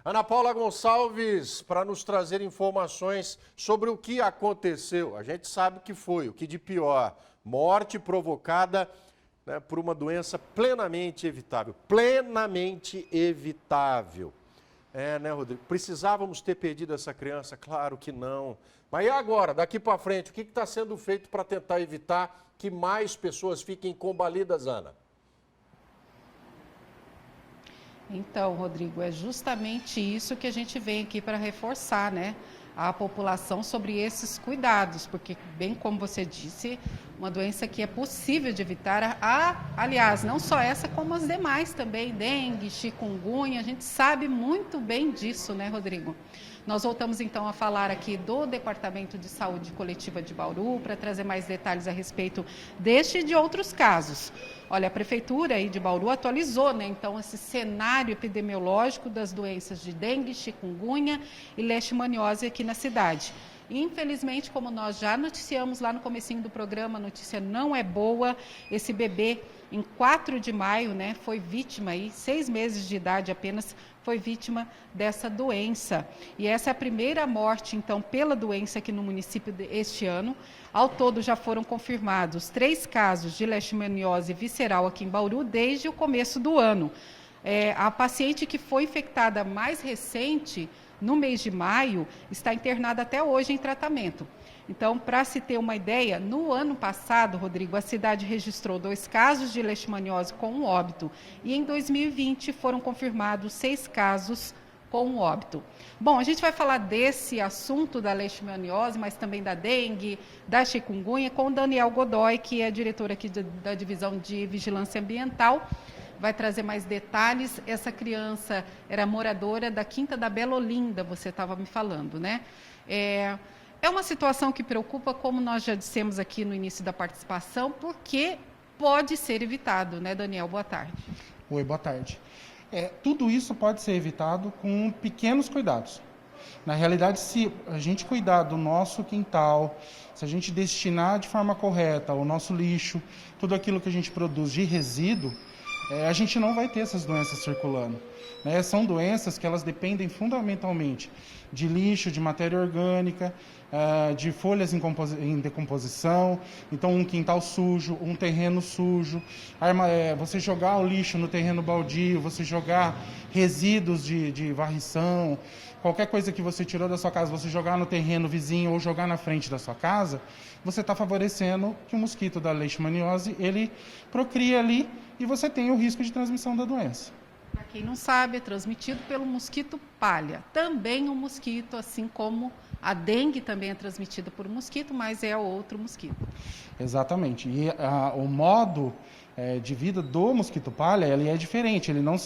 Ana Paula Gonçalves, para nos trazer informações sobre o que aconteceu. A gente sabe que foi o que de pior, morte provocada, né, por uma doença plenamente evitável. Plenamente evitável. Né, Rodrigo? Precisávamos ter perdido essa criança? Claro que não. Mas e agora, daqui para frente, o que está sendo feito para tentar evitar que mais pessoas fiquem combalidas, Ana? Então, Rodrigo, é justamente isso que a gente vem aqui para reforçar, né? A população sobre esses cuidados, porque, bem como você disse, uma doença que é possível de evitar, aliás, não só essa, como as demais também, dengue, chikungunya, a gente sabe muito bem disso, né, Rodrigo? Nós voltamos então a falar aqui do Departamento de Saúde Coletiva de Bauru para trazer mais detalhes a respeito deste e de outros casos. Olha, a Prefeitura aí de Bauru atualizou, né, então, esse cenário epidemiológico das doenças de dengue, chikungunya e leishmaniose aqui na cidade. Infelizmente, como nós já noticiamos lá no comecinho do programa, a notícia não é boa. Esse bebê, em 4 de maio, né, foi vítima, 6 meses de idade apenas, foi vítima dessa doença. E essa é a primeira morte, então, pela doença aqui no município este ano. Ao todo, já foram confirmados 3 casos de leishmaniose visceral aqui em Bauru desde o começo do ano. A paciente que foi infectada mais recente, no mês de maio, está internada até hoje em tratamento. Então, para se ter uma ideia, no ano passado, Rodrigo, a cidade registrou 2 casos de leishmaniose com um óbito. E em 2020 foram confirmados 6 casos com um óbito. Bom, a gente vai falar desse assunto da leishmaniose, mas também da dengue, da chikungunya, com o Daniel Godoy, que é diretor aqui da Divisão de Vigilância Ambiental. Vai trazer mais detalhes. Essa criança era moradora da Quinta da Bela Olinda, você estava me falando, né? É uma situação que preocupa, como nós já dissemos aqui no início da participação, porque pode ser evitado, né, Daniel? Boa tarde. Oi, boa tarde. Tudo isso pode ser evitado com pequenos cuidados. Na realidade, se a gente cuidar do nosso quintal, se a gente destinar de forma correta o nosso lixo, tudo aquilo que a gente produz de resíduo, a gente não vai ter essas doenças circulando. São doenças que elas dependem fundamentalmente de lixo, de matéria orgânica, de folhas em decomposição. Então, um quintal sujo, um terreno sujo, você jogar o lixo no terreno baldio, você jogar resíduos de varrição, qualquer coisa que você tirou da sua casa, você jogar no terreno vizinho ou jogar na frente da sua casa, você está favorecendo que o mosquito da leishmaniose, ele procria ali e você tem o risco de transmissão da doença. Para quem não sabe, é transmitido pelo mosquito palha. Também um mosquito, assim como a dengue também é transmitida por um mosquito, mas é outro mosquito. Exatamente. E o modo de vida do mosquito palha, ele é diferente. Ele não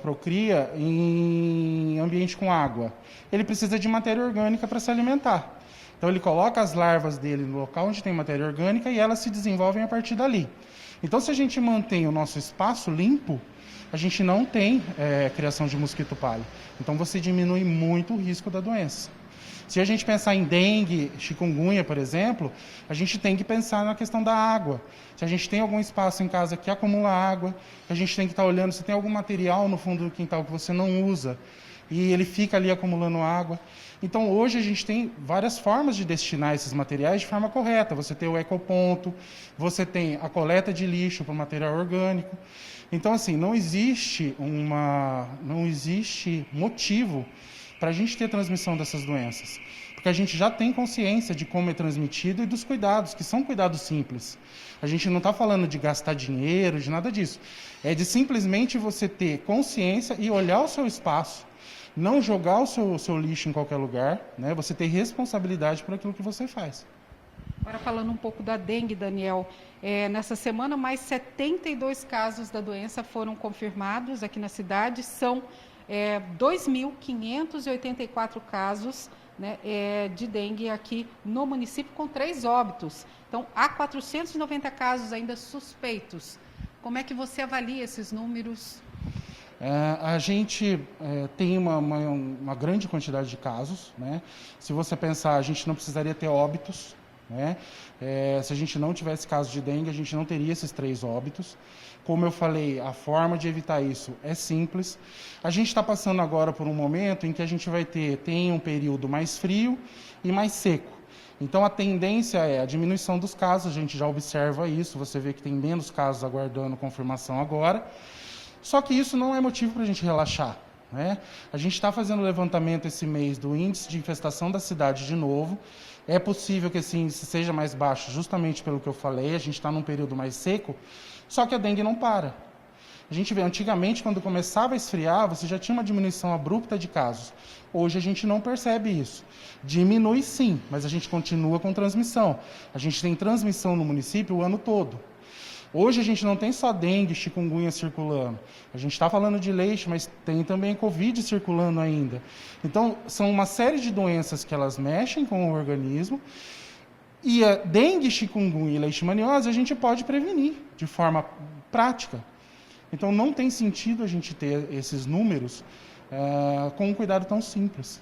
procria em ambiente com água. Ele precisa de matéria orgânica para se alimentar. Então, ele coloca as larvas dele no local onde tem matéria orgânica e elas se desenvolvem a partir dali. Então, se a gente mantém o nosso espaço limpo, a gente não tem criação de mosquito palha. Então, você diminui muito o risco da doença. Se a gente pensar em dengue, chikungunya, por exemplo, a gente tem que pensar na questão da água. Se a gente tem algum espaço em casa que acumula água, a gente tem que estar olhando se tem algum material no fundo do quintal que você não usa e ele fica ali acumulando água. Então, hoje a gente tem várias formas de destinar esses materiais de forma correta. Você tem o ecoponto, você tem a coleta de lixo para o material orgânico. Então, assim, não existe motivo para a gente ter transmissão dessas doenças. Porque a gente já tem consciência de como é transmitido e dos cuidados, que são cuidados simples. A gente não está falando de gastar dinheiro, de nada disso. É de simplesmente você ter consciência e olhar o seu espaço. Não jogar o seu lixo em qualquer lugar, né? Você ter responsabilidade por aquilo que você faz. Agora, falando um pouco da dengue, Daniel, nessa semana mais 72 casos da doença foram confirmados aqui na cidade, são 2.584 casos, né, de dengue aqui no município, com 3 óbitos. Então, há 490 casos ainda suspeitos. Como é que você avalia esses números? A gente tem uma grande quantidade de casos, né? Se você pensar, a gente não precisaria ter óbitos, né? Se a gente não tivesse casos de dengue, a gente não teria esses 3 óbitos. Como eu falei, a forma de evitar isso é simples. A gente está passando agora por um momento em que a gente tem um período mais frio e mais seco. Então, a tendência é a diminuição dos casos, a gente já observa isso, você vê que tem menos casos aguardando confirmação agora. Só que isso não é motivo para a gente relaxar, né? A gente está fazendo o levantamento esse mês do índice de infestação da cidade de novo. É possível que esse índice seja mais baixo justamente pelo que eu falei, a gente está num período mais seco, só que a dengue não para. A gente vê, antigamente, quando começava a esfriar, você já tinha uma diminuição abrupta de casos. Hoje a gente não percebe isso. Diminui sim, mas a gente continua com transmissão. A gente tem transmissão no município o ano todo. Hoje a gente não tem só dengue, chikungunya circulando. A gente está falando de leite, mas tem também Covid circulando ainda. Então, são uma série de doenças que elas mexem com o organismo. E a dengue, chikungunya e leishmaniose a gente pode prevenir de forma prática. Então, não tem sentido a gente ter esses números com um cuidado tão simples.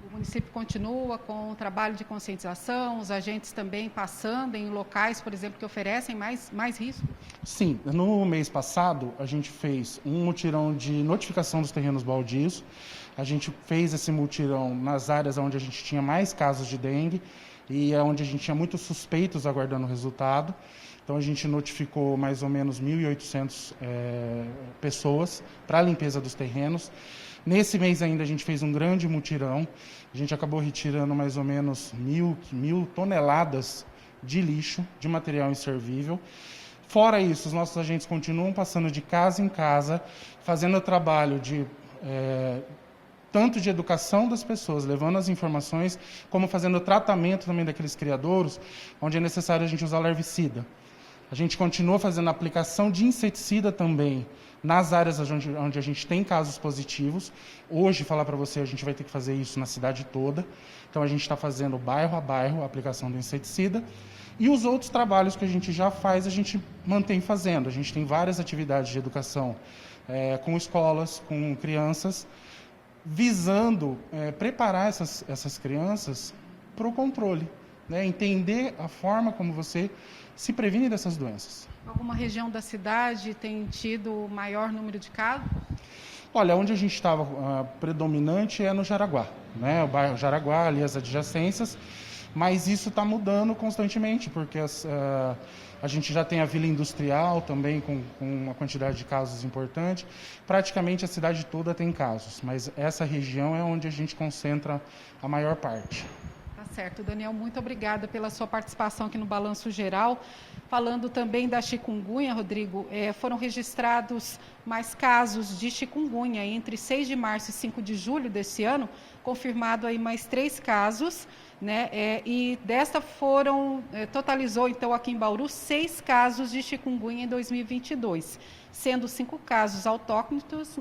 O município continua com o trabalho de conscientização, os agentes também passando em locais, por exemplo, que oferecem mais risco? Sim, no mês passado a gente fez um mutirão de notificação dos terrenos baldios. A gente fez esse mutirão nas áreas onde a gente tinha mais casos de dengue e onde a gente tinha muitos suspeitos aguardando o resultado. Então, a gente notificou mais ou menos 1.800 pessoas para a limpeza dos terrenos. Nesse mês ainda a gente fez um grande mutirão. A gente acabou retirando mais ou menos 1.000 toneladas de lixo, de material inservível. Fora isso, os nossos agentes continuam passando de casa em casa, fazendo o trabalho tanto de educação das pessoas, levando as informações, como fazendo o tratamento também daqueles criadouros, onde é necessário a gente usar larvicida. A gente continua fazendo a aplicação de inseticida também nas áreas onde a gente tem casos positivos. Hoje, falar para você, a gente vai ter que fazer isso na cidade toda. Então, a gente está fazendo bairro a bairro a aplicação do inseticida. E os outros trabalhos que a gente já faz, a gente mantém fazendo. A gente tem várias atividades de educação com escolas, com crianças, visando preparar essas crianças para o controle, né? Entender a forma como você se previne dessas doenças. Alguma região da cidade tem tido maior número de casos? Olha, onde a gente estava predominante é no Jaraguá, né? O bairro Jaraguá, ali as adjacências, mas isso está mudando constantemente, porque a gente já tem a Vila Industrial também com uma quantidade de casos importante. Praticamente a cidade toda tem casos, mas essa região é onde a gente concentra a maior parte. Tá certo, Daniel, muito obrigada pela sua participação aqui no Balanço Geral. Falando também da chikungunya, Rodrigo, foram registrados mais casos de chikungunya entre 6 de março e 5 de julho desse ano, confirmado aí mais 3 casos, né? E desta totalizou então aqui em Bauru 6 casos de chikungunya em 2022, sendo 5 casos autóctonos,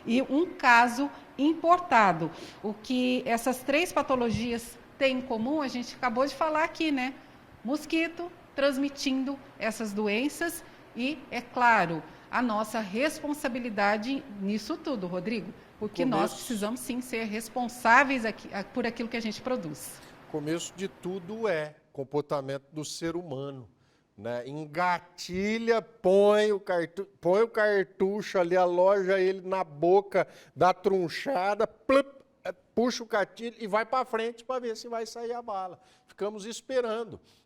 e um caso importado. O que essas 3 patologias têm em comum, a gente acabou de falar aqui, né? Mosquito transmitindo essas doenças e, é claro, a nossa responsabilidade nisso tudo, Rodrigo, porque nós precisamos sim ser responsáveis por aquilo que a gente produz. Começo de tudo é comportamento do ser humano. Né? Engatilha, põe o cartucho ali, aloja ele na boca, dá trunchada, puxa o gatilho e vai para frente para ver se vai sair a bala. Ficamos esperando.